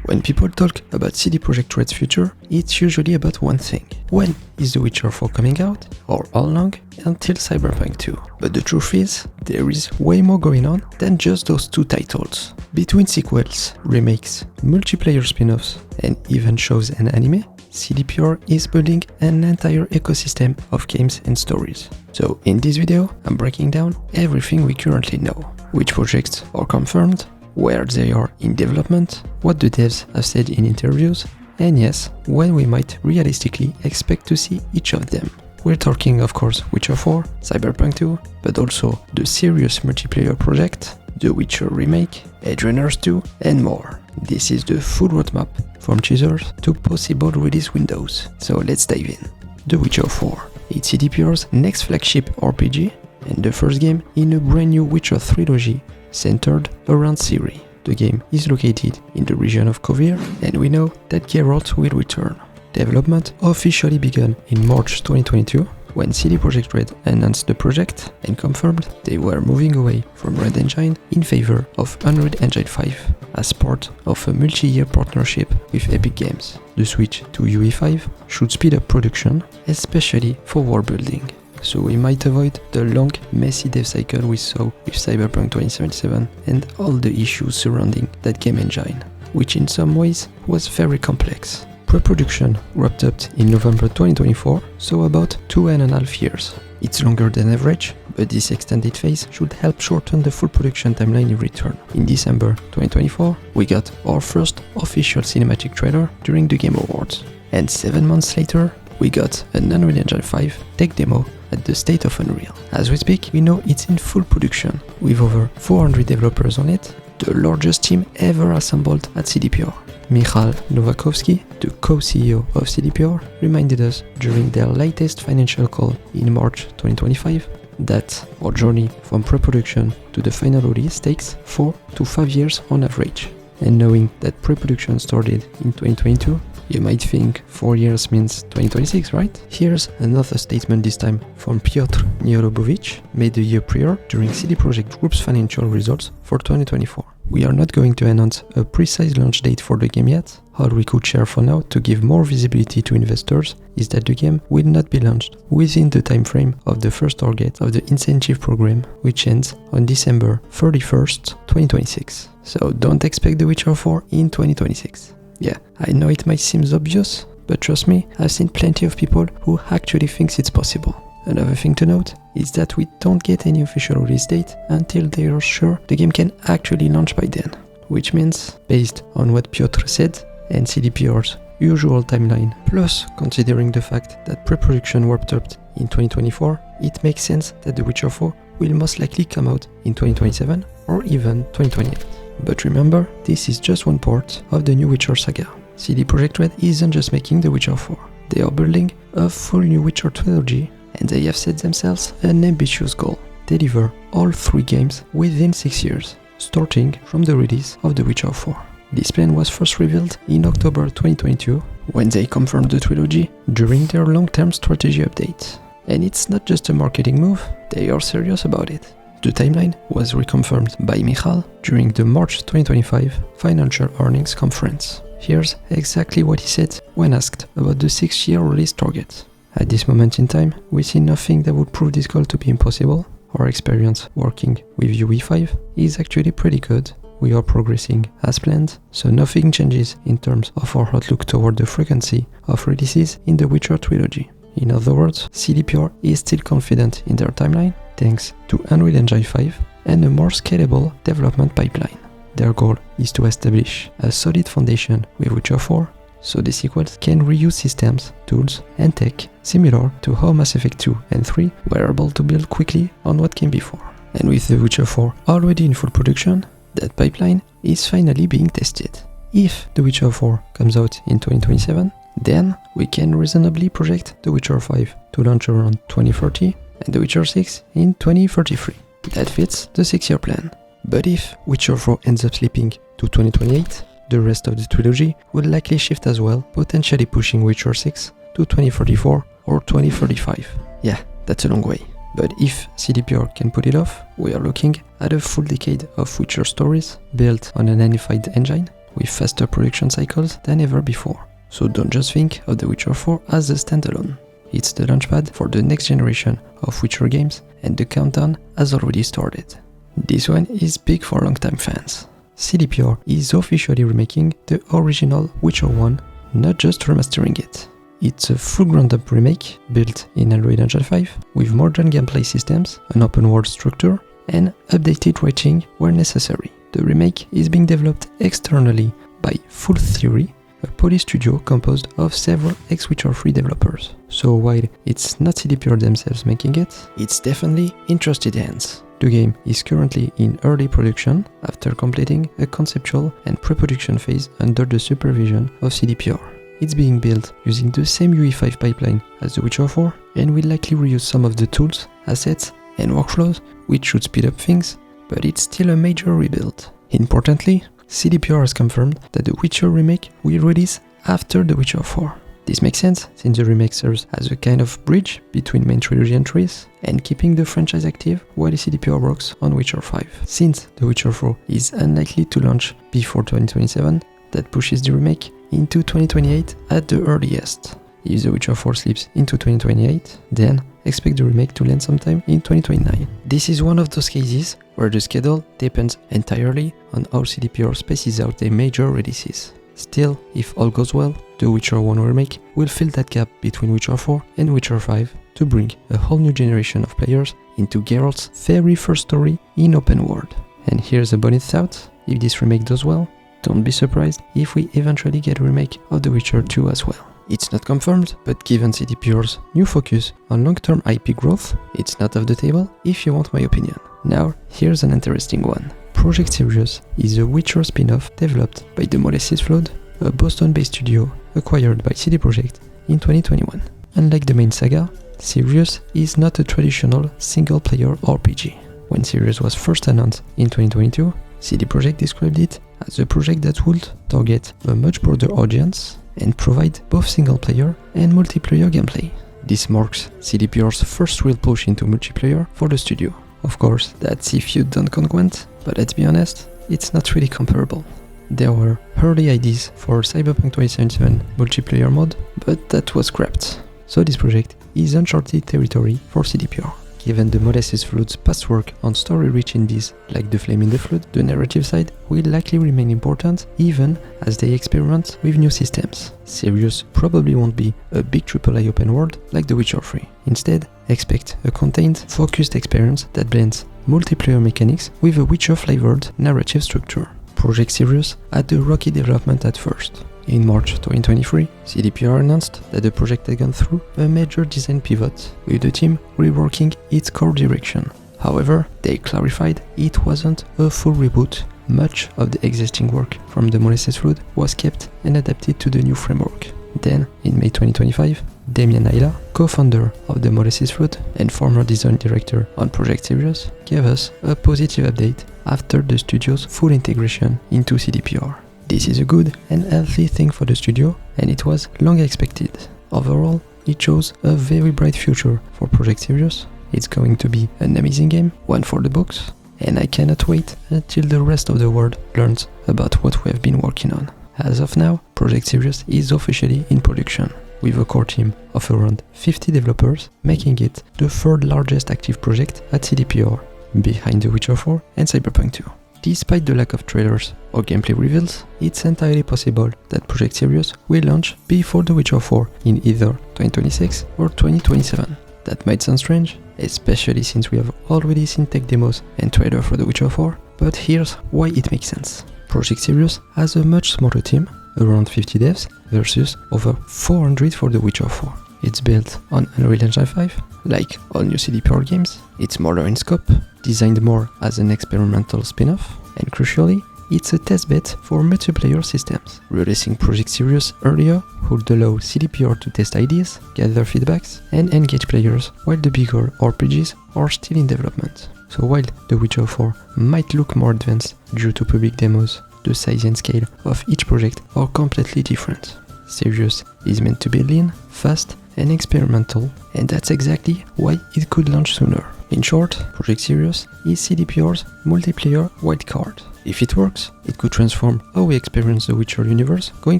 When people talk about CD Projekt Red's future, it's usually about one thing. When is The Witcher 4 coming out? Or how long? Until Cyberpunk 2. But the truth is, there is way more going on than just those two titles. Between sequels, remakes, multiplayer spin-offs, and even shows and anime, CDPR is building an entire ecosystem of games and stories. So in this video, I'm breaking down everything we currently know. Which projects are confirmed, where they are in development, what the devs have said in interviews, and yes, when we might realistically expect to see each of them. We're talking of course Witcher 4, Cyberpunk 2, but also the Sirius multiplayer project, the Witcher Remake, Edgerunners 2, and more. This is the full roadmap from teasers to possible release windows, so let's dive in. The Witcher 4. It's CDPR's next flagship RPG, and the first game in a brand new Witcher trilogy centered around Ciri. The game is located in the region of Kaer, and we know that Geralt will return. Development officially began in March 2022, when CD Projekt Red announced the project and confirmed they were moving away from Red Engine in favor of Unreal Engine 5 as part of a multi-year partnership with Epic Games. The switch to UE5 should speed up production, especially for world building. So we might avoid the long, messy dev cycle we saw with Cyberpunk 2077 and all the issues surrounding that game engine, which in some ways was very complex. Pre-production wrapped up in November 2024, so about 2.5 years. It's longer than average, but this extended phase should help shorten the full production timeline in return. In December 2024, we got our first official cinematic trailer during the Game Awards. And 7 months later, we got an Unreal Engine 5 tech demo at the State of Unreal. As we speak, we know it's in full production, with over 400 developers on it, the largest team ever assembled at CDPR. Michal Nowakovski, the co-CEO of CDPR, reminded us during their latest financial call in March 2025 that our journey from pre-production to the final release takes 4 to 5 years on average. And knowing that pre-production started in 2022, you might think 4 years means 2026, right? Here's another statement, this time from Piotr Nieolubowicz, made a year prior during CD Projekt Group's financial results for 2024. We are not going to announce a precise launch date for the game yet. All we could share for now to give more visibility to investors is that the game will not be launched within the time frame of the first target of the incentive program, which ends on December 31st, 2026. So don't expect The Witcher 4 in 2026. Yeah, I know it might seem obvious, but trust me, I've seen plenty of people who actually thinks it's possible. Another thing to note is that we don't get any official release date until they are sure the game can actually launch by then, which means, based on what Piotr said and CDPR's usual timeline, plus considering the fact that pre-production wrapped up in 2024, it makes sense that The Witcher 4 will most likely come out in 2027 or even 2028. But remember, this is just one part of the new Witcher saga. CD Projekt Red isn't just making The Witcher 4. They are building a full new Witcher trilogy, and they have set themselves an ambitious goal: deliver all 3 games within 6 years, starting from the release of The Witcher 4. This plan was first revealed in October 2022, when they confirmed the trilogy during their long-term strategy update. And it's not just a marketing move, they are serious about it. The timeline was reconfirmed by Michal during the March 2025 financial earnings conference. Here's exactly what he said when asked about the 6-year release target. At this moment in time, we see nothing that would prove this goal to be impossible. Our experience working with UE5 is actually pretty good. We are progressing as planned, so nothing changes in terms of our outlook toward the frequency of releases in the Witcher trilogy. In other words, CDPR is still confident in their timeline, thanks to Unreal Engine 5 and a more scalable development pipeline. Their goal is to establish a solid foundation with Witcher 4, so the sequels can reuse systems, tools, and tech similar to how Mass Effect 2 and 3 were able to build quickly on what came before. And with The Witcher 4 already in full production, that pipeline is finally being tested. If The Witcher 4 comes out in 2027, then we can reasonably project The Witcher 5 to launch around 2030 and The Witcher 6 in 2033. That fits the 6-year plan. But if Witcher 4 ends up slipping to 2028, the rest of the trilogy will likely shift as well, potentially pushing Witcher 6 to 2034 or 2035. Yeah, that's a long way. But if CDPR can pull it off, we are looking at a full decade of Witcher stories built on an unified engine, with faster production cycles than ever before. So don't just think of The Witcher 4 as a standalone. It's the launchpad for the next generation of Witcher games, and the countdown has already started. This one is big for longtime fans. CDPR is officially remaking the original Witcher 1, not just remastering it. It's a full ground-up remake built in Unreal Engine 5 with modern gameplay systems, an open-world structure, and updated writing where necessary. The remake is being developed externally by Full Theory, a Polish studio composed of several ex-Witcher 3 developers. So while it's not CDPR themselves making it, it's definitely in trusted hands. The game is currently in early production after completing a conceptual and pre-production phase under the supervision of CDPR. It's being built using the same UE5 pipeline as The Witcher 4 and will likely reuse some of the tools, assets and workflows, which should speed up things, but it's still a major rebuild. Importantly, CDPR has confirmed that The Witcher Remake will release after The Witcher 4. This makes sense, since the remake serves as a kind of bridge between main trilogy entries and keeping the franchise active while CDPR works on Witcher 5. Since The Witcher 4 is unlikely to launch before 2027, that pushes the remake into 2028 at the earliest. If The Witcher 4 slips into 2028, then expect the remake to land sometime in 2029. This is one of those cases where the schedule depends entirely on how CDPR spaces out their major releases. Still, if all goes well, The Witcher 1 remake will fill that gap between Witcher 4 and Witcher 5 to bring a whole new generation of players into Geralt's very first story in open world. And here's a bonus thought: if this remake does well, don't be surprised if we eventually get a remake of The Witcher 2 as well. It's not confirmed, but given CDPR's new focus on long-term IP growth, it's not off the table if you want my opinion. Now, here's an interesting one. Project Sirius is a Witcher spin-off developed by the Moleses Flood, a Boston-based studio acquired by CD Projekt in 2021. Unlike the main saga, Sirius is not a traditional single-player RPG. When Sirius was first announced in 2022, CD Projekt described it as a project that would target a much broader audience and provide both single-player and multiplayer gameplay. This marks CDPR's first real push into multiplayer for the studio. Of course, that's if you don't count Gwent, but let's be honest, it's not really comparable. There were early ideas for Cyberpunk 2077 multiplayer mode, but that was scrapped. So this project is uncharted territory for CDPR. Given the Moleses Flood's past work on story-rich indies like The Flame in the Flood, the narrative side will likely remain important even as they experiment with new systems. Sirius probably won't be a big AAA open world like The Witcher 3. Instead, expect a contained, focused experience that blends multiplayer mechanics with a Witcher-flavored narrative structure. Project Sirius had a rocky development at first. In March 2023, CDPR announced that the project had gone through a major design pivot, with the team reworking its core direction. However, they clarified it wasn't a full reboot. Much of the existing work from the Moleses Flood was kept and adapted to the new framework. Then, in May 2025, Damian Ayla, co-founder of the Moleses Flood and former design director on Project Sirius, gave us a positive update after the studio's full integration into CDPR. This is a good and healthy thing for the studio, and it was long expected. Overall, it shows a very bright future for Project Sirius. It's going to be an amazing game, one for the books, and I cannot wait until the rest of the world learns about what we have been working on. As of now, Project Sirius is officially in production, with a core team of around 50 developers, making it the third largest active project at CDPR, behind The Witcher 4 and Cyberpunk 2. Despite the lack of trailers or gameplay reveals, it's entirely possible that Project Sirius will launch before The Witcher 4 in either 2026 or 2027. That might sound strange, especially since we have already seen tech demos and trailer for The Witcher 4, but here's why it makes sense. Project Sirius has a much smaller team, around 50 devs, versus over 400 for The Witcher 4. It's built on Unreal Engine 5, like all new CDPR games. It's smaller in scope, designed more as an experimental spin-off, and crucially, it's a testbed for multiplayer systems. Releasing Project Sirius earlier would allow CDPR to test ideas, gather feedbacks, and engage players while the bigger RPGs are still in development. So while The Witcher 4 might look more advanced due to public demos, the size and scale of each project are completely different. Sirius is meant to be lean, fast, and experimental, and that's exactly why it could launch sooner. In short, Project Sirius is CDPR's multiplayer wildcard. If it works, it could transform how we experience the Witcher universe going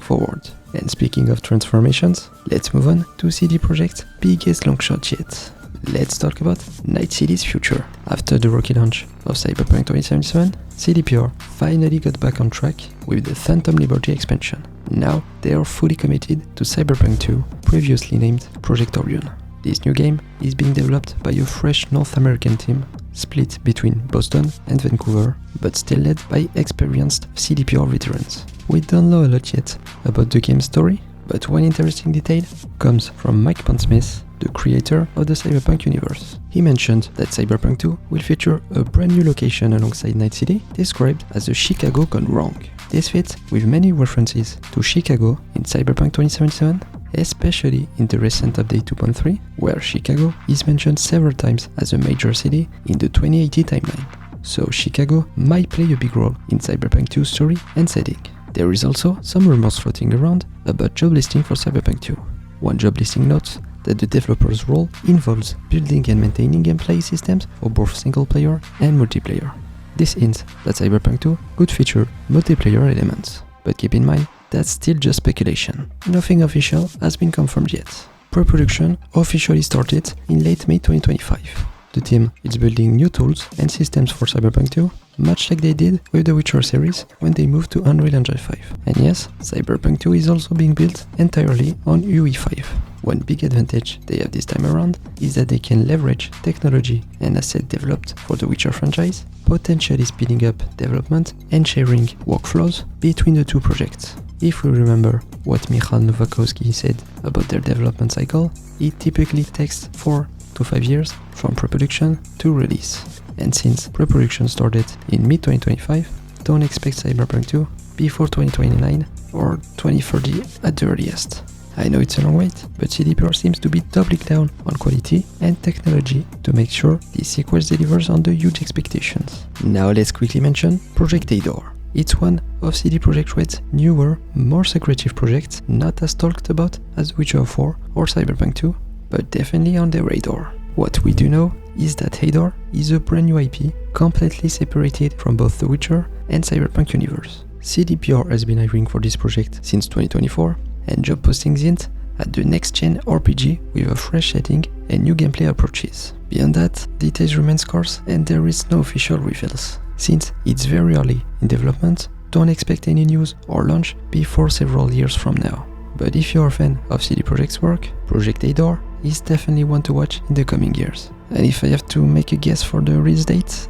forward. And speaking of transformations, let's move on to CD Projekt's biggest longshot yet. Let's talk about Night City's future. After the rocky launch of Cyberpunk 2077, CDPR finally got back on track with the Phantom Liberty expansion. Now they are fully committed to Cyberpunk 2, previously named Project Orion. This new game is being developed by a fresh North American team, split between Boston and Vancouver, but still led by experienced CDPR veterans. We don't know a lot yet about the game's story, but one interesting detail comes from Mike Pondsmith, the creator of the Cyberpunk universe. He mentioned that Cyberpunk 2 will feature a brand new location alongside Night City, described as a Chicago gone wrong. This fits with many references to Chicago in Cyberpunk 2077, especially in the recent update 2.3, where Chicago is mentioned several times as a major city in the 2080 timeline. So Chicago might play a big role in Cyberpunk 2's story and setting. There is also some rumors floating around about job listing for Cyberpunk 2. One job listing notes that the developer's role involves building and maintaining gameplay systems for both single-player and multiplayer. This hints that Cyberpunk 2 could feature multiplayer elements, but keep in mind that's still just speculation. Nothing official has been confirmed yet. Pre-production officially started in late May 2025. The team is building new tools and systems for Cyberpunk 2, much like they did with the Witcher series when they moved to Unreal Engine 5. And yes, Cyberpunk 2 is also being built entirely on UE5. One big advantage they have this time around is that they can leverage technology and assets developed for the Witcher franchise, potentially speeding up development and sharing workflows between the two projects. If we remember what Michal Nowakowski said about their development cycle, it typically takes 4 to 5 years from pre-production to release. And since pre-production started in mid-2025, don't expect Cyberpunk 2 before 2029 or 2030 at the earliest. I know it's a long wait, but CDPR seems to be doubling down on quality and technology to make sure the sequel delivers on the huge expectations. Now let's quickly mention Project Hadar. It's one of CD Projekt Red's newer, more secretive projects, not as talked about as Witcher 4 or Cyberpunk 2, but definitely on their radar. What we do know is that Hadar is a brand new IP, completely separated from both the Witcher and Cyberpunk universe. CDPR has been hiring for this project since 2024, and job postings hint at the next-gen RPG with a fresh setting and new gameplay approaches. Beyond that, details remain scarce and there is no official reveals. Since it's very early in development, don't expect any news or launch before several years from now. But if you're a fan of CD Projekt's work, Project Hadar is definitely one to watch in the coming years. And if I have to make a guess for the release date,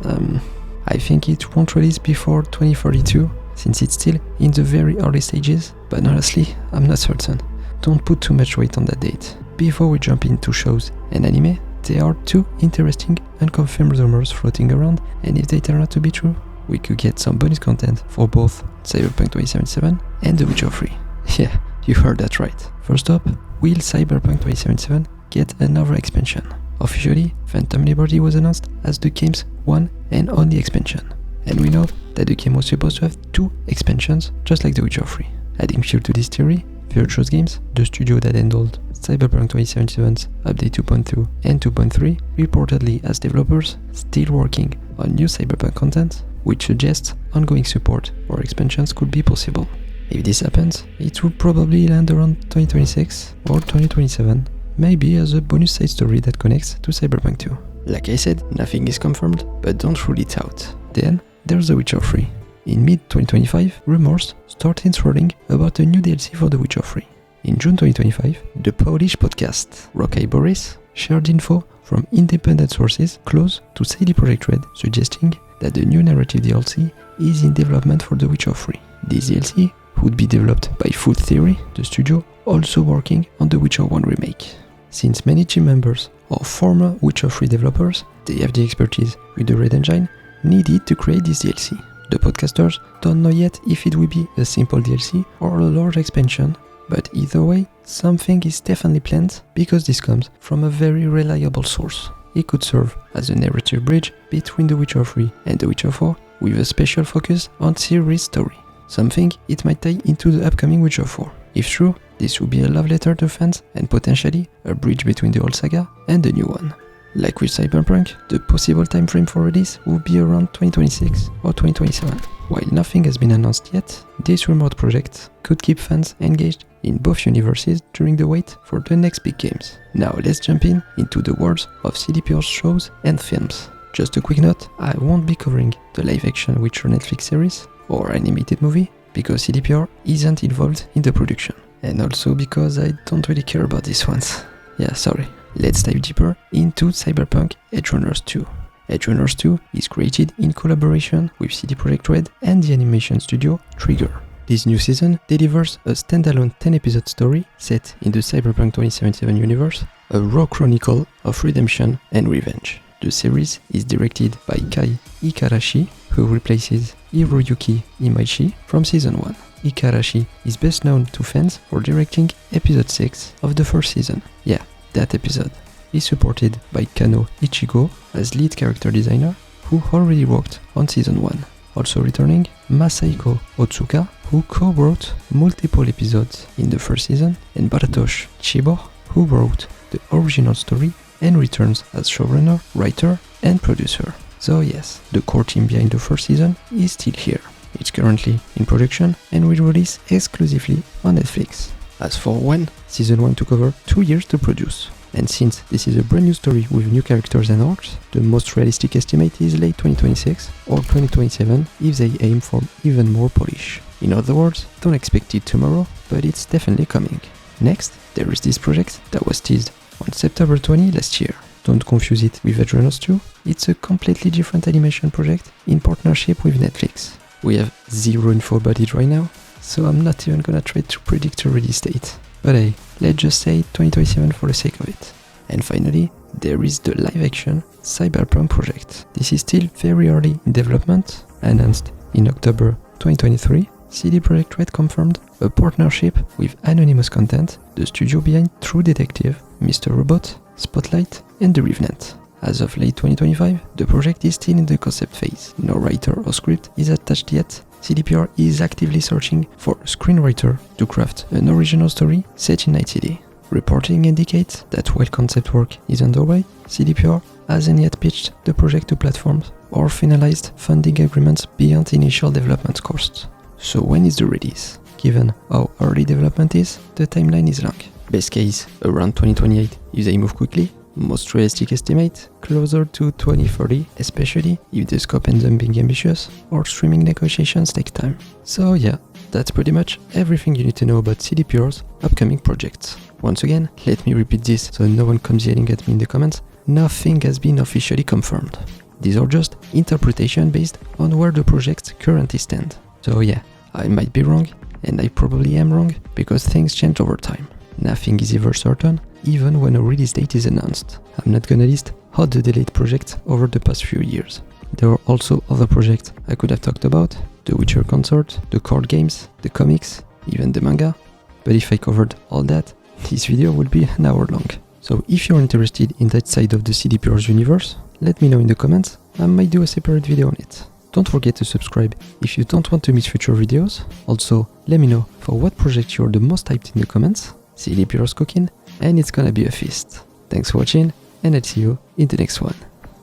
I think it won't release before 2042, since it's still in the very early stages, but honestly, I'm not certain. Don't put too much weight on that date. Before we jump into shows and anime, there are two interesting unconfirmed rumors floating around, and if they turn out to be true, we could get some bonus content for both Cyberpunk 2077 and The Witcher 3. Yeah, you heard that right. First up, will Cyberpunk 2077 get another expansion? Officially, Phantom Liberty was announced as the game's one and only expansion. And we know that the game was supposed to have 2 expansions, just like The Witcher 3. Adding fuel to this theory, Virtuos Games, the studio that handled Cyberpunk 2077's Update 2.2 and 2.3, reportedly as developers, still working on new Cyberpunk content, which suggests ongoing support or expansions could be possible. If this happens, it would probably land around 2026 or 2027, maybe as a bonus side story that connects to Cyberpunk 2. Like I said, nothing is confirmed, but don't rule it out. Then, there's The Witcher 3. In mid-2025, rumors started swirling about a new DLC for The Witcher 3. In June 2025, the Polish podcast Rockay Boris shared info from independent sources close to CD Projekt Red, suggesting that the new narrative DLC is in development for The Witcher 3. This DLC would be developed by Food Theory, the studio also working on The Witcher 1 remake. Since many team members are former Witcher 3 developers, they have the expertise with the Red Engine needed to create this DLC. The podcasters don't know yet if it will be a simple DLC or a large expansion, but either way, something is definitely planned because this comes from a very reliable source. It could serve as a narrative bridge between The Witcher 3 and The Witcher 4 with a special focus on Sirius' story. Something it might tie into the upcoming Witcher 4. If true, this would be a love letter to fans and potentially a bridge between the old saga and the new one. Like with Cyberpunk, the possible time frame for release would be around 2026 or 2027. While nothing has been announced yet, this remote project could keep fans engaged in both universes during the wait for the next big games. Now let's jump into the worlds of CDPR's shows and films. Just a quick note, I won't be covering the live-action Witcher Netflix series or animated movie because CDPR isn't involved in the production. And also because I don't really care about these ones. Yeah, sorry. Let's dive deeper into Cyberpunk Edgerunners 2. Edgerunners 2 is created in collaboration with CD Projekt Red and the animation studio Trigger. This new season delivers a standalone 10-episode story set in the Cyberpunk 2077 universe, a raw chronicle of redemption and revenge. The series is directed by Kai Ikarashi, who replaces Hiroyuki Imaishi from Season 1. Ikarashi is best known to fans for directing Episode 6 of the first season. Yeah, that episode. He's supported by Kano Ichigo as lead character designer, who already worked on Season 1. Also returning, Masahiko Otsuka, who co-wrote multiple episodes in the first season, and Bartosz Chibor, who wrote the original story and returns as showrunner, writer, and producer. So yes, the core team behind the first season is still here. It's currently in production and will release exclusively on Netflix. As for when, Season 1 took over 2 years to produce. And since this is a brand new story with new characters and arcs, the most realistic estimate is late 2026 or 2027 if they aim for even more polish. In other words, don't expect it tomorrow, but it's definitely coming. Next, there is this project that was teased on September 20 last year. Don't confuse it with Edgerunners 2, it's a completely different animation project in partnership with Netflix. We have zero info about it right now, so I'm not even gonna try to predict a release date. But hey, let's just say 2027 for the sake of it. And finally, there is the live-action Cyberpunk project. This is still very early in development, announced in October 2023. CD Projekt Red confirmed a partnership with Anonymous Content, the studio behind True Detective, Mr. Robot, Spotlight, and The Revenant. As of late 2025, the project is still in the concept phase. No writer or script is attached yet. CDPR is actively searching for a screenwriter to craft an original story set in Night City. Reporting indicates that while concept work is underway, CDPR hasn't yet pitched the project to platforms or finalized funding agreements beyond initial development costs. So when is the release? Given how early development is, the timeline is long. Best case, around 2028 if they move quickly. Most realistic estimate, closer to 2030, especially if the scope ends up being ambitious or streaming negotiations take time. So yeah, that's pretty much everything you need to know about CDPR's upcoming projects. Once again, let me repeat this so no one comes yelling at me in the comments. Nothing has been officially confirmed. These are just interpretation based on where the projects currently stand. So yeah, I might be wrong, and I probably am wrong, because things change over time. Nothing is ever certain, even when a release date is announced. I'm not gonna list all the delayed projects over the past few years. There are also other projects I could have talked about, the Witcher consort, the card games, the comics, even the manga, but if I covered all that, this video would be an hour long. So if you're interested in that side of the CDPR's universe, let me know in the comments, I might do a separate video on it. Don't forget to subscribe if you don't want to miss future videos. Also, let me know for what project you're the most hyped in the comments. CDPR's cooking, and it's gonna be a feast. Thanks for watching, and I'll see you in the next one.